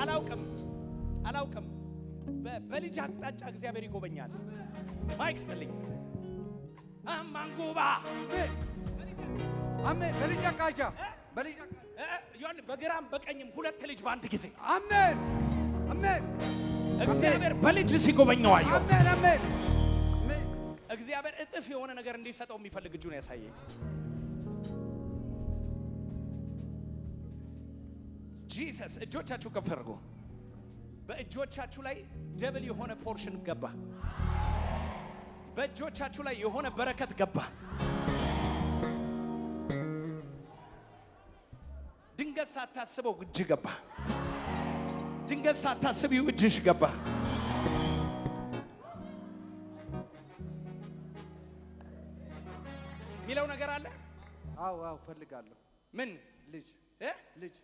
አላውቅም በልጅ አቅጣጫ እግዚአብሔር ይጎበኛል። ማይክ ስጥልኝ። አማንጉባ አሜን። በልጅ አቅጣጫ ዮሐን በግራም በቀኝም ሁለት ልጅ በአንድ ጊዜ አሜን አሜን። እግዚአብሔር በልጅ ሲጎበኘው አየሁ። አሜን አሜን። እግዚአብሔር እጥፍ የሆነ ነገር እንዲሰጠው የሚፈልግ እጁን ያሳየኝ። ጂሰስ እጆቻችሁ ከፍ አድርጉ። በእጆቻችሁ ላይ ደብል የሆነ ፖርሽን ገባ። በእጆቻችሁ ላይ የሆነ በረከት ገባ። ድንገት ሳታስበው እጅ ገባ። ድንገት ሳታስቢው እጅሽ ገባ። ሚለው ነገር አለ። አዎ ፈልጋለሁ። ምን ልጅ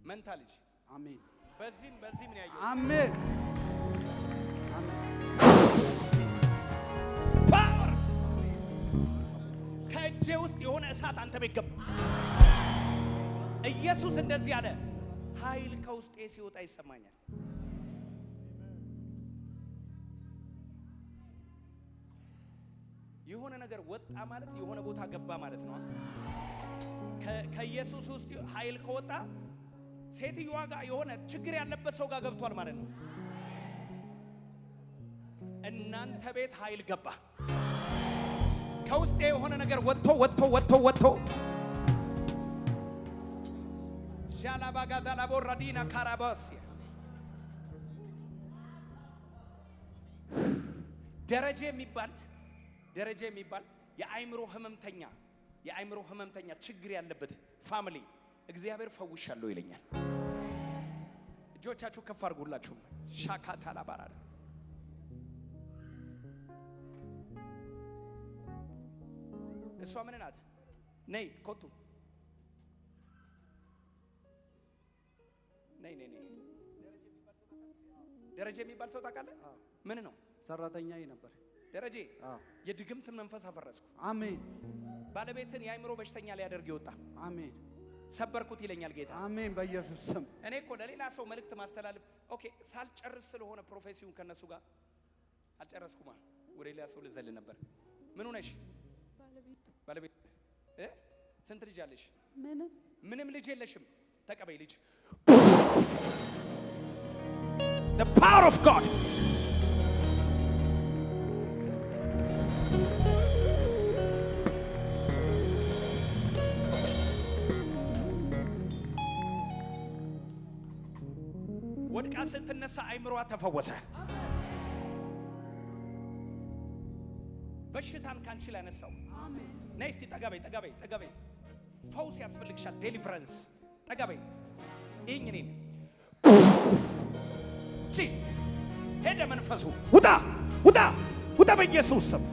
መንታ ልጅ። አሜን። በዚህም ምን ያየው? አሜን። ፓወር ከእጄ ውስጥ የሆነ እሳት አንተ ቤት ገባ። ኢየሱስ እንደዚህ አለ፣ ኃይል ከውስጤ ሲወጣ ይሰማኛል። የሆነ ነገር ወጣ ማለት የሆነ ቦታ ገባ ማለት ነው። ከኢየሱስ ውስጥ ኃይል ከወጣ ሴትዮዋ ጋር የሆነ ችግር ያለበት ሰው ጋር ገብቷል ማለት ነው። እናንተ ቤት ኃይል ገባ። ከውስጤ የሆነ ነገር ወጥቶ ሻላባጋዳላቦ ራዲና ካራባስ ደረጃ የሚባል የአእምሮ ህመምተኛ ችግር ያለበት ፋሚሊ እግዚአብሔር ፈውሻለሁ ይለኛል። እጆቻችሁ ከፍ አድርጉላችሁ። ሻካታላ ባራዳ እሷ ምን ናት? ነይ ኮቱ ነይ ደረጃ የሚባል ሰው ታውቃለህ? ምን ነው? ሰራተኛዬ ነበር ደረጃ። የድግምት መንፈስ አፈረስኩ። አሜን። ባለቤትን የአእምሮ በሽተኛ ሊያደርግ ይወጣ። አሜን። ሰበርኩት ይለኛል ጌታ። አሜን በኢየሱስ ስም። እኔ እኮ ለሌላ ሰው መልእክት ማስተላለፍ ሳልጨርስ ስለሆነ ፕሮፌሲውን ከነሱ ጋር አልጨረስኩማ። ወደ ሌላ ሰው ልዘል ነበር። ምን ሆነሽ? ባለቤት ስንት ልጅ አለሽ? ምንም ልጅ የለሽም። ተቀበይ ልጅ። The power of God. ወድቃ ስትነሳ አይምሮዋ ተፈወሰ። በሽታን ካንቺ ላይ ያነሳው ነይ እስቲ ጠጋበይ። ፈውስ ያስፈልግሻል። ዴሊቨረንስ ጠጋበይ። ይህኝ እኔን ሄደ መንፈሱ ውጣ በኢየሱስ ስም።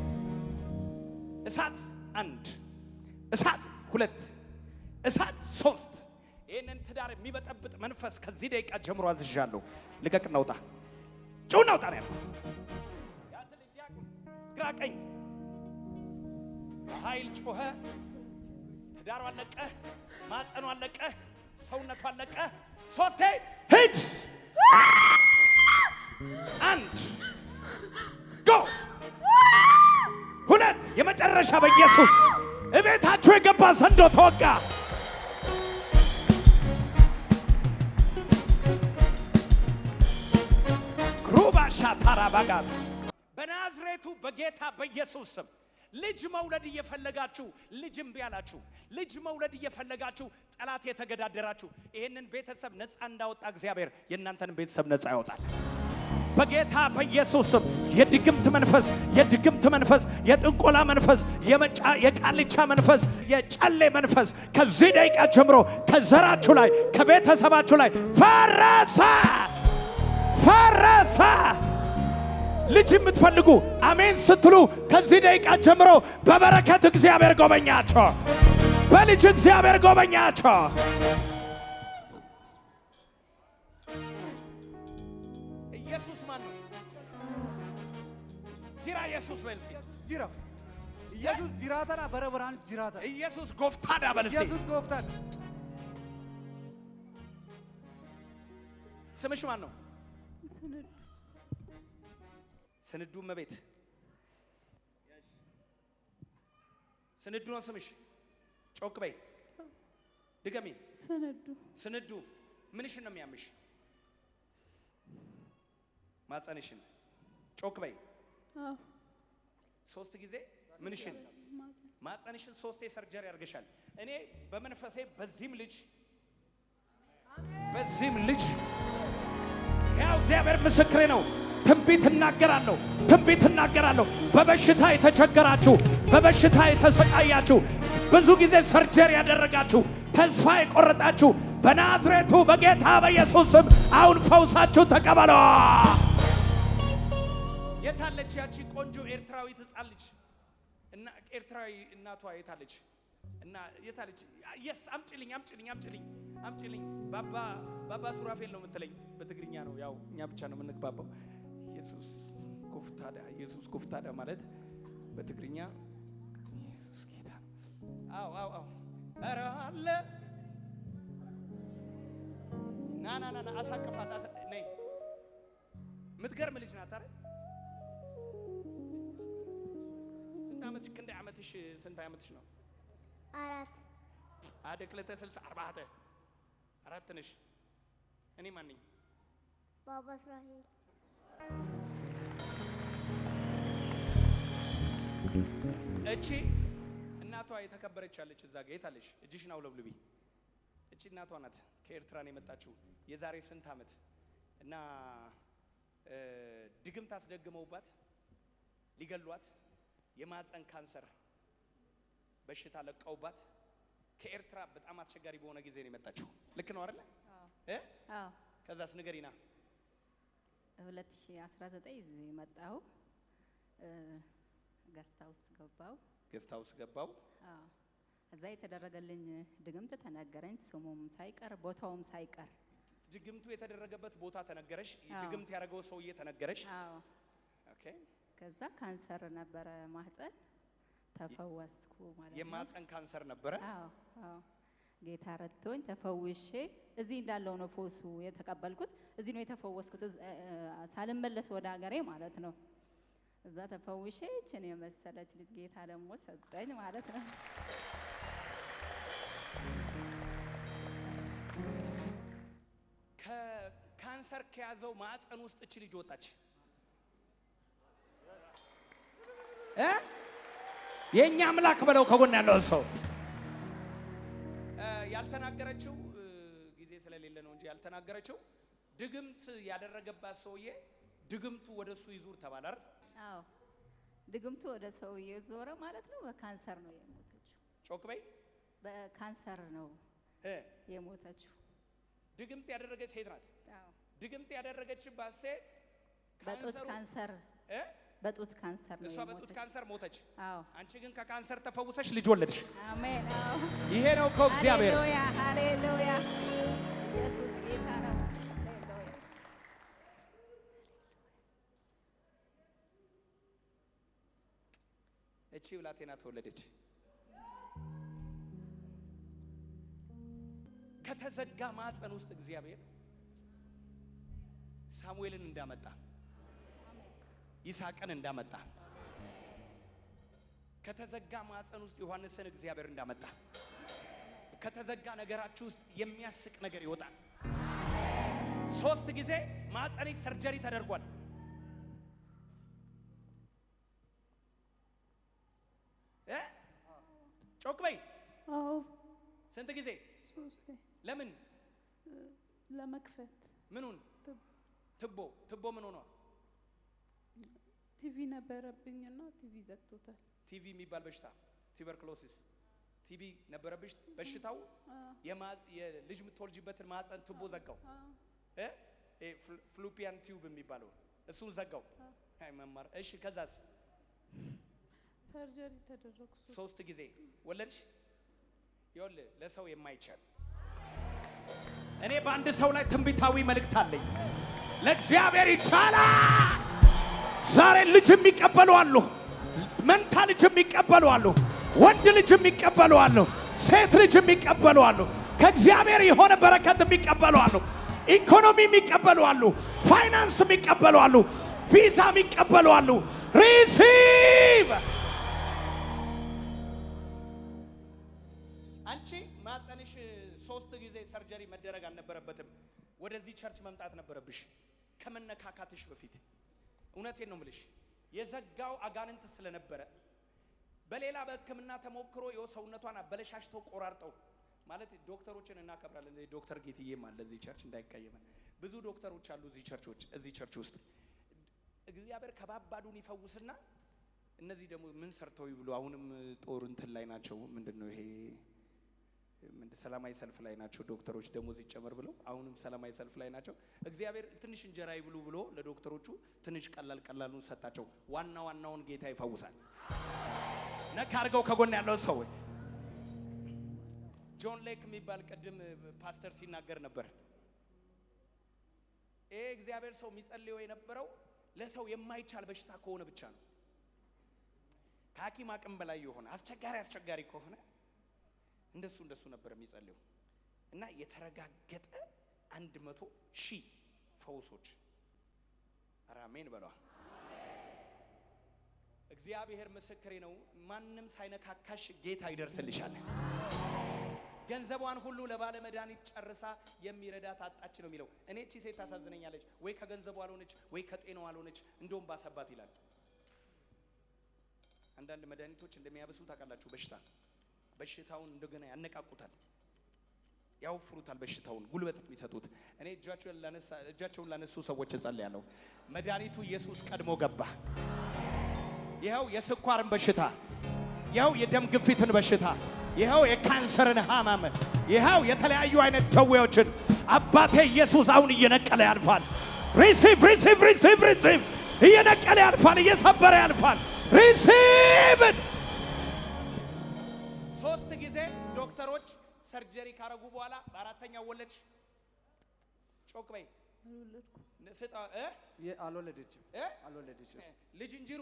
እሳት 1፣ እሳት 2፣ እሳት 3። ይህንን ትዳር የሚበጠብጥ መንፈስ ከዚህ ደቂቃ ጀምሮ አዝዣለሁ። ልቀቅና ውጣ። ጩና ውጣ ነው ያልኩት። ያዝልኝ ዲያቆን። ግራ ቀኝ ኃይል ጮኸ። ትዳሯ አለቀ፣ ማጸኗ አለቀ፣ ሰውነቷ አለቀ። 3 ሂድ 1 ጎ 2 የመጨረሻ በኢየሱስ እቤታችሁ የገባ ዘንዶ ተወጋ። ክሩባሻ ታራባጋት በናዝሬቱ በጌታ በኢየሱስ ስም ልጅ መውለድ እየፈለጋችሁ ልጅ እምቢ ያላችሁ፣ ልጅ መውለድ እየፈለጋችሁ ጠላት የተገዳደራችሁ ይሄንን ቤተሰብ ነፃ እንዳወጣ እግዚአብሔር የእናንተን ቤተሰብ ነፃ ያወጣል በጌታ በኢየሱስ ስም። የድግምት መንፈስ፣ የጥንቆላ መንፈስ፣ የቃልቻ መንፈስ፣ የጨሌ መንፈስ ከዚህ ደቂቃ ጀምሮ ከዘራችሁ ላይ ከቤተሰባችሁ ላይ ፈረሰ። ልጅ የምትፈልጉ አሜን ስትሉ ከዚህ ደቂቃ ጀምሮ በበረከት እግዚአብሔር ጎበኛቸው፣ በልጅ እግዚአብሔር ጎበኛቸው። ኢየሱስ ማን ነው? ጅራ ኢየሱስ በልስቲ ጅራ ኢየሱስ ጅራታና በረበራን ጅራታ ኢየሱስ ጎፍታዳ በልስቲ ኢየሱስ ጎፍታዳ ስምሽ ማን ነው? ስንዱ ስንዱ መቤት ስንዱ ነው ስምሽ? ጮክ በይ ድገሚ። ስንዱ ስንዱ ምንሽን ነው የሚያምሽ? ማጸንሽን። ጮክ በይ። አዎ 3 ጊዜ ምንሽን? ማጸንሽን 3 ሰርጀሪ ያርገሻል። እኔ በመንፈሴ በዚህም ልጅ ያው እግዚአብሔር ምስክሬ ነው። ትንቢት እናገራለሁ። በበሽታ የተቸገራችሁ፣ በበሽታ የተሰቃያችሁ፣ ብዙ ጊዜ ሰርጀሪ ያደረጋችሁ፣ ተስፋ የቆረጣችሁ በናዝሬቱ በጌታ በኢየሱስ ስም አሁን ፈውሳችሁ ተቀበሉ። የታለች ያቺ ቆንጆ ኤርትራዊት ሕፃን ልጅ እና ኤርትራዊ እናቷ የታለች? እና የታለች? የስ አምጪልኝ። ባባ ሱራፌል ነው የምትለኝ። በትግርኛ ነው፣ ያው እኛ ብቻ ነው የምንግባባው። ኢየሱስ ኩፍታዳ ማለት በትግርኛ ኢየሱስ ጌታ። አዎ ኧረ አለ ና አሳቅፋት። ነይ የምትገርም ልጅ ናት አይደል? ስንት ዓመትሽ? ክንደ ዓመትሽ? ስንት ዓመትሽ ነው? 4 አደቅለተ ስልት 4 ነሽ። እኔ ማን ነኝ? ባባ እስራኤል እቺ እናቷ የተከበረች ያለች እዛ ጋር የታለሽ? እጅሽን አውለብልቢ። እቺ እናቷ ናት ከኤርትራ ነው የመጣችው የዛሬ ስንት ዓመት እና ድግምት አስደግመውባት ሊገሏት የማህፀን ካንሰር በሽታ ለቀውባት ከኤርትራ በጣም አስቸጋሪ በሆነ ጊዜ ነው የመጣችው። ልክ ነው አይደል? አዎ። ከዛስ ንገሪና። 2019 እዚህ መጣሁ። ገስታውስ ገባው። አዎ። እዛ የተደረገልኝ ድግምት ተነገረኝ። ስሙም ሳይቀር ቦታውም ሳይቀር ድግምቱ የተደረገበት ቦታ ተነገረሽ? ድግምት ያደረገው ሰውዬ ተነገረሽ? አዎ። ኦኬ። ከዛ ካንሰር ነበረ ማህፀን፣ ተፈወስኩ ማለት ነው። የማህፀን ካንሰር ነበረ? አዎ። ጌታ ረድቶኝ ተፈውሼ እዚህ እንዳለው ነው ፎሱ የተቀበልኩት። እዚህ ነው የተፈወስኩት፣ ሳልመለስ ወደ ሀገሬ ማለት ነው። እዛ ተፈውሼ እችን የመሰለች ልጅ ጌታ ደግሞ ሰጠኝ ማለት ነው። ከካንሰር ከያዘው ማህፀን ውስጥ እቺ ልጅ ወጣች። የኛ አምላክ በለው ከጎን ያለው ሰው ያልተናገረችው ጊዜ ስለሌለ ነው እንጂ ያልተናገረችው ድግምት ያደረገባት ሰውዬ ድግምቱ ወደሱ ይዙር ተባለ። አዎ ድግምቱ ወደ ሰውዬ ዞረ ማለት ነው። በካንሰር ነው የሞተችው። ጮክ በይ። በካንሰር ነው የሞተችው። ድግምት ያደረገች ሴት ናት። አዎ ድግምት ያደረገችባት ሴት በጡት ካንሰር በጡት ካንሰር ነው። እሷ በጡት ካንሰር ሞተች። አዎ አንቺ ግን ከካንሰር ተፈውሰሽ ልጅ ወለድሽ። አሜን። አዎ ይሄ ነው ከእግዚአብሔር። ሃሌሉያ ኢየሱስ ጌታ ነው። ሃሌሉያ። እቺ ብላቴና ተወለደች። ከተዘጋ ማህፀን ውስጥ እግዚአብሔር ሳሙኤልን እንዳመጣ፣ ይስሐቅን እንዳመጣ፣ ከተዘጋ ማህፀን ውስጥ ዮሐንስን እግዚአብሔር እንዳመጣ፣ ከተዘጋ ነገራችሁ ውስጥ የሚያስቅ ነገር ይወጣል። 3 ጊዜ ማህፀንሽ ሰርጀሪ ተደርጓል። ጮክ በይ። አዎ ስንት ጊዜ? 3 ለምን? ለመክፈት ምኑን? ትቦ ምን ሆኗል? ቲቪ ነበረብኝና ቲቪ ዘግቶታል። ቲቪ የሚባል በሽታ ቱበርኩሎሲስ ቲቪ ነበረብሽ። በሽታው የልጅ የምትወልጂበትን ማህፀን ቱቦ ዘጋው። ፍሉፒያን ቲዩብ የሚባለው እሱን ዘጋው። አይ መማር። እሺ ከዛስ? ሰርጀሪ ተደረኩ። 3 ጊዜ ወለድሽ። ይኸውልህ ለሰው የማይቻል እኔ በአንድ ሰው ላይ ትንቢታዊ መልእክት አለኝ። ለእግዚአብሔር ይቻላል። ዛሬ ልጅ የሚቀበሉ አሉ፣ መንታ ልጅ የሚቀበሉ አሉ፣ ወንድ ልጅ የሚቀበሉ አሉ፣ ሴት ልጅ የሚቀበሉ አሉ፣ ከእግዚአብሔር የሆነ በረከት የሚቀበሉ አሉ። ኢኮኖሚ የሚቀበሉ አሉ፣ ፋይናንስ የሚቀበሉ አሉ፣ ቪዛ የሚቀበሉ አሉ። ሪሲቭ። አንቺ ማጸንሽ 3 ጊዜ ሰርጀሪ መደረግ አልነበረበትም። ወደዚህ ቸርች መምጣት ነበረብሽ ከመነካካትሽ በፊት። እውነቴን ነው የምልሽ። የዘጋው አጋንንት ስለነበረ በሌላ በሕክምና ተሞክሮ ሰውነቷን አበለሻሽተው ቆራርጠው ማለት ዶክተሮችን እናከብራለን። ዶክተር ጌትዬም አለ እዚህ ቸርች እንዳይቀየመን። ብዙ ዶክተሮች አሉ እዚህ ቸርች ውስጥ። እግዚአብሔር ከባባዱን ይፈውስና እነዚህ ደግሞ ምን ሰርተው ይብሉ አሁንም ጦር እንትን ላይ ናቸው። ምንድነው ይሄ ሰላማዊ ሰልፍ ላይ ናቸው። ዶክተሮች ደሞዝ ይጨመር ብለው አሁንም ሰላማዊ ሰልፍ ላይ ናቸው። እግዚአብሔር ትንሽ እንጀራ ይብሉ ብሎ ለዶክተሮቹ ትንሽ ቀላሉን ሰጣቸው። ዋናውን ጌታ ይፈውሳል። ነካ አድርገው ከጎን ያለው ሰው ጆን ሌክ የሚባል ቀድም ፓስተር ሲናገር ነበር። እግዚአብሔር ሰው የሚጸልየው የነበረው ለሰው የማይቻል በሽታ ከሆነ ብቻ ነው። ከሐኪም አቅም በላይ የሆነ አስቸጋሪ ከሆነ እንደሱ ነበር የሚጸልየው እና የተረጋገጠ 100,000 ፈውሶች። አሜን በሏ። እግዚአብሔር ምስክሬ ነው። ማንም ሳይነካካሽ ጌታ ይደርስልሻል። ገንዘቧን ሁሉ ለባለ መድኃኒት ጨርሳ የሚረዳት አጣች ነው የሚለው። እኔ እቺ ሴት ታሳዝነኛለች። ወይ ከገንዘቧ አልሆነች ወይ ከጤናዋ አልሆነች፣ እንደውም ባሰባት ይላል። አንዳንድ መድኃኒቶች እንደሚያብሱ ታውቃላችሁ። በሽታውን እንደገና ያነቃቁታል፣ ያወፍሩታል። በሽታውን ጉልበት የሚሰጡት። እኔ እጃቸውን ላነሱ ሰዎች እጸልያለሁ። መድኃኒቱ ኢየሱስ ቀድሞ ገባ። ይኸው የስኳርን በሽታ፣ ይኸው የደም ግፊትን በሽታ፣ ይኸው የካንሰርን ህመም፣ ይኸው የተለያዩ አይነት ደዌዎችን አባቴ ኢየሱስ አሁን እየነቀለ ያልፋል። ሪሲቭ እየነቀለ ያልፋል፣ እየሰበረ ያልፋል። ሪሲቭ። 3 ጊዜ ዶክተሮች ሰርጀሪ ካረጉ በኋላ በአራተኛው ወለድሽ። ጮክ በይ። አልወለደችም። ልጅ እንጅሩ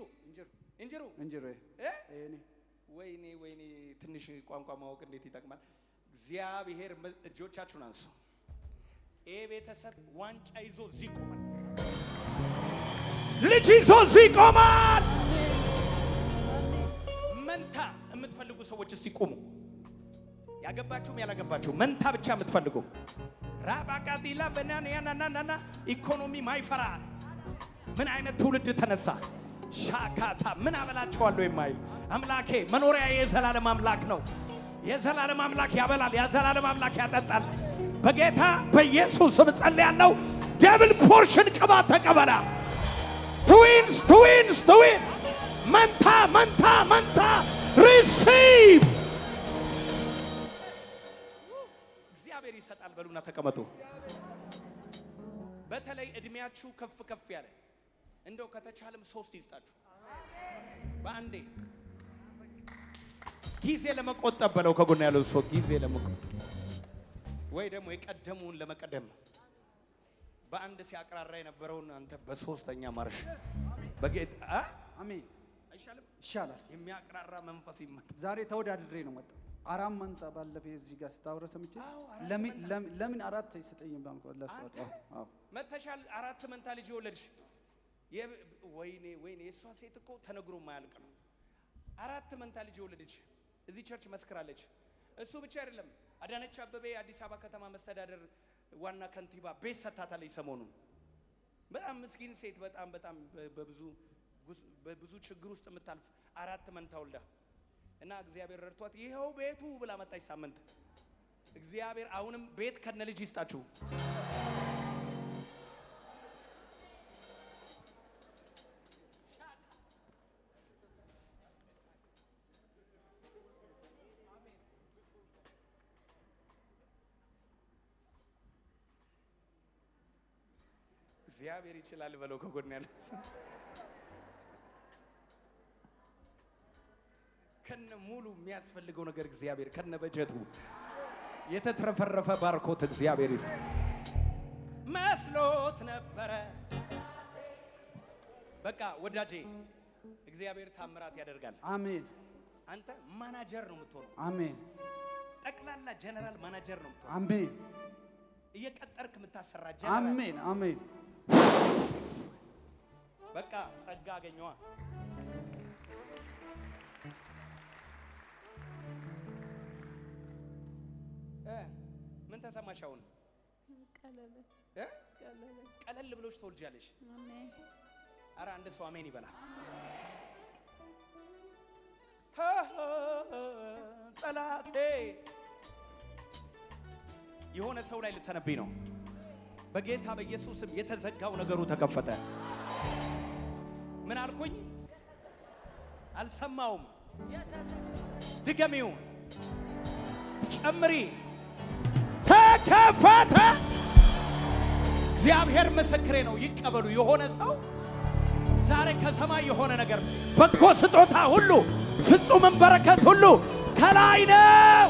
ወይኔ ትንሽ ቋንቋ ማወቅ እንዴት ይጠቅማል። እግዚአብሔር እጆቻችሁን አንሱ። ይሄ ቤተሰብ ዋንጫ ይዞ እዚህ ቆማል። ልጅ ይዞ እዚህ ቆማል። መንታ የምትፈልጉ ሰዎች እስቲ ቆሙ። ያገባችሁም ያላገባችሁም መንታ ብቻ የምትፈልጉ ራባቃቲላ በናና ኢኮኖሚ ማይፈራ ምን አይነት ትውልድ ተነሳ? ሻካታ ምን አበላቸዋለሁ የማይል አምላኬ መኖሪያ የዘላለም አምላክ ነው። የዘላለም አምላክ ያበላል፣ የዘላለም አምላክ ያጠጣል። በጌታ በኢየሱስ ስም ጸልያለሁ። ደብል ፖርሽን ቅባት ተቀበላ። ትዊንስ መንታ ሪሲቭ። እግዚአብሔር ይሰጣል። በሉና ተቀመጡ። በተለይ እድሜያችሁ ከፍ ያለ እንደው ከተቻለም 3 ይስጣችሁ በአንዴ። ጊዜ ለመቆጠብ በለው ከጎን ያለው ሰው ጊዜ ለመቆጠብ ወይ ደግሞ የቀደሙን ለመቀደም በአንድ ሲያቀራራ የነበረውን አንተ በ3ኛ ማርሽ በጌታ አሜን። አይሻልም? ይሻላል። የሚያቀራራ መንፈስ ይመጣ። ዛሬ ተወዳድሬ ነው መጣ። 4 መንታ ባለፈ እዚህ ጋር ስታወራ ሰምቼ ለምን 4 አይሰጠኝም ባንኮ ለሷጣ። አዎ መተሻል 4 መንታ ልጅ ወለድሽ። ወይኔ እሷ ሴት እኮ ተነግሮ ማያልቅ ነው። 4 መንታ ልጅ ወለደች። እዚህ ቸርች መስክራለች። እሱ ብቻ አይደለም። አዳነች አበቤ አዲስ አበባ ከተማ መስተዳደር ዋና ከንቲባ ቤት ሰታታለች ሰሞኑን። በጣም ምስኪን ሴት፣ በጣም በብዙ ችግር ውስጥ የምታልፍ 4 መንታ ወልዳ እና እግዚአብሔር ረድቷት ይሄው ቤቱ ብላ መጣች ሳምንት። እግዚአብሔር አሁንም ቤት ከነ ልጅ ይስጣችሁ። እግዚአብሔር ይችላል በለው ከጎን ያለ ከነ ሙሉ የሚያስፈልገው ነገር እግዚአብሔር ከነ በጀቱ የተትረፈረፈ ባርኮት እግዚአብሔር ይስጥ። መስሎት ነበረ። በቃ ወዳጄ እግዚአብሔር ታምራት ያደርጋል። አሜን። አንተ ማናጀር ነው የምትሆነው። አሜን። ጠቅላላ ጀነራል ማናጀር ነው የምትሆነው። አሜን። እየቀጠርክ የምታሰራ ጀነራል አሜን አሜን በቃ ጸጋ አገኘዋ ምን ተሰማሻውን ቀለል ብሎሽ ተወልጃለሽ አሜን አረ አንድ ሰው አሜን ይበላ ጠላቴ የሆነ ሰው ላይ ልተነብይ ነው በጌታ በኢየሱስም የተዘጋው ነገሩ ተከፈተ ምን አልኩኝ አልሰማውም ድገሚው ጨምሪ ተከፈተ እግዚአብሔር ምስክሬ ነው ይቀበሉ የሆነ ሰው ዛሬ ከሰማይ የሆነ ነገር በጎ ስጦታ ሁሉ ፍጹም በረከት ሁሉ ከላይ ነው